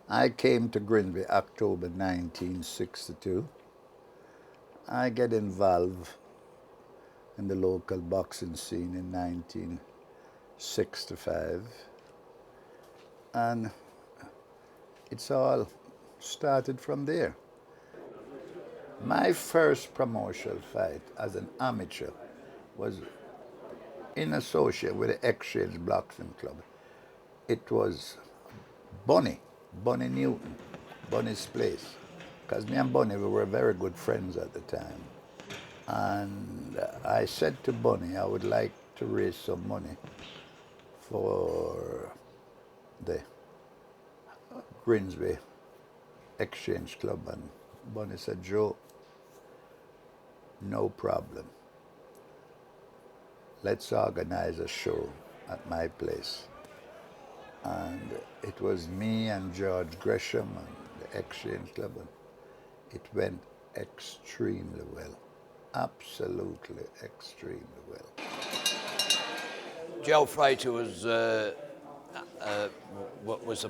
I came to Grimsby October 1962. I get involved in the local boxing scene in 1965, and it's all started from there. My first promotional fight as an amateur was in association with the Exchange Boxing Club. It was Bunny Newton, Bunny's place. Because me and Bunny, we were very good friends at the time. And I said to Bunny, I would like to raise some money for the Grimsby Exchange Club. And Bunny said, Joe, no problem. Let's organize a show at my place. And it was me and George Gresham and the Exchange Club. And it went extremely well. Absolutely extremely well. Joe Frater was the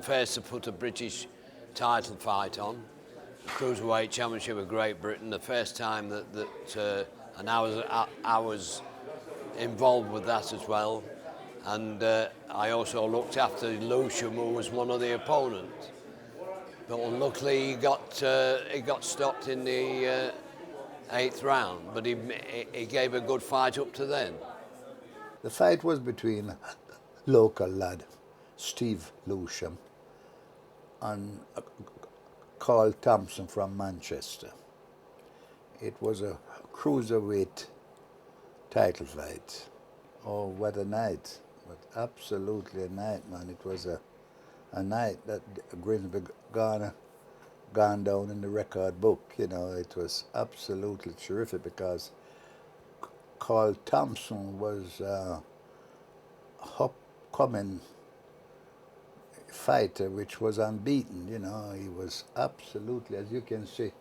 first to put a British title fight on, the Cruiserweight Championship of Great Britain, the first time and I was involved with that as well. And I also looked after Lewisham, who was one of the opponents. But unluckily, he got stopped in the 8th round, but he gave a good fight up to then. The fight was between local lad Steve Lewisham and Carl Thompson from Manchester. It was a cruiserweight title fight. Oh, what a night. But absolutely a night, man. It was a night that Grimsby gone down in the record book. You know, it was absolutely terrific because Carl Thompson was upcoming fighter which was unbeaten. You know, he was absolutely, as you can see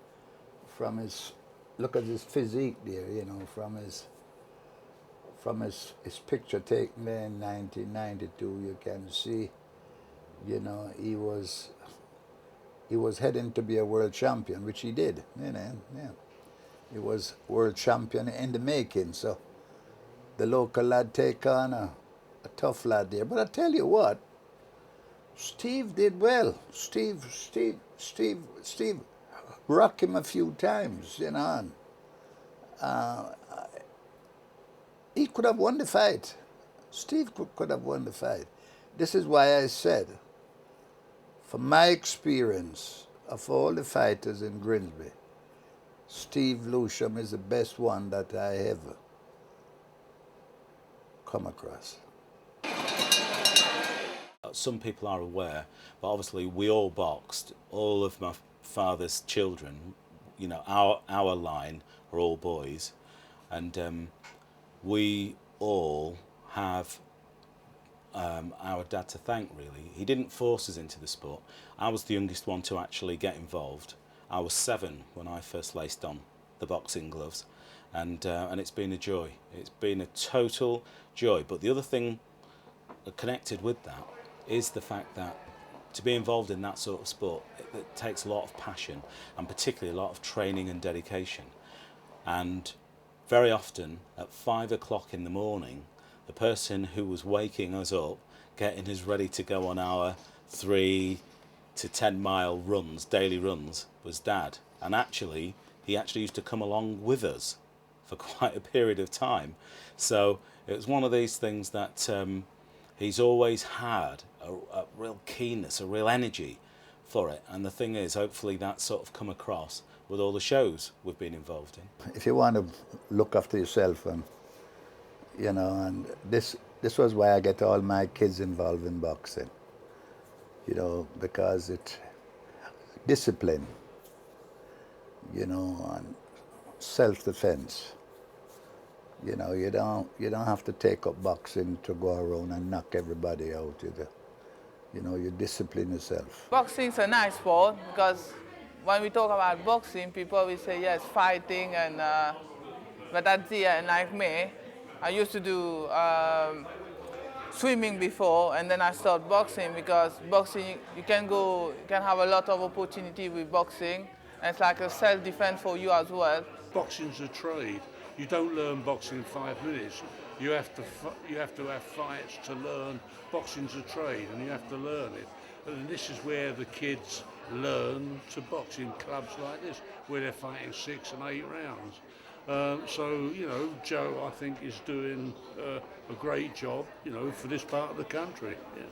from his, look at his physique there, you know, from his picture taken there in 1992, you can see, you know, he was heading to be a world champion, which he did, you know, yeah. He was world champion in the making, so the local lad take on a tough lad there. But I tell you what, Steve did well. Steve rocked him a few times, you know, and he could have won the fight. Steve could have won the fight. This is why I said, from my experience of all the fighters in Grimsby, Steve Lewisham is the best one that I ever come across. Some people are aware, but obviously we all boxed. All of my father's children, you know, our line are all boys, and we all have our dad to thank, really. He didn't force us into the sport. I was the youngest one to actually get involved. I was 7 when I first laced on the boxing gloves, and it's been a joy. It's been a total joy. But the other thing connected with that is the fact that to be involved in that sort of sport, it takes a lot of passion, and particularly a lot of training and dedication. And very often at 5 o'clock in the morning, the person who was waking us up, getting us ready to go on our 3 to 10 mile runs, daily runs, was Dad. And actually, he actually used to come along with us for quite a period of time. So it was one of these things that he's always had a real keenness, a real energy for it. And the thing is, hopefully that's sort of come across with all the shows we've been involved in. If you want to look after yourself, and you know, and this was why I get all my kids involved in boxing. You know, because it discipline, you know, and self-defense. You know, you don't have to take up boxing to go around and knock everybody out. You know, you discipline yourself. Boxing's a nice sport because when we talk about boxing, people always say, yes, fighting, and but that's the, like me, I used to do swimming before, and then I start boxing because boxing you can have a lot of opportunity with boxing, and it's like a self-defense for you as well. Boxing's a trade. You don't learn boxing in 5 minutes. You have to have fights to learn. Boxing's a trade, and you have to learn it. And this is where the kids learn to box in clubs like this, where they're fighting 6 and 8 rounds. So, Joe, I think, is doing a great job, for this part of the country. Yeah.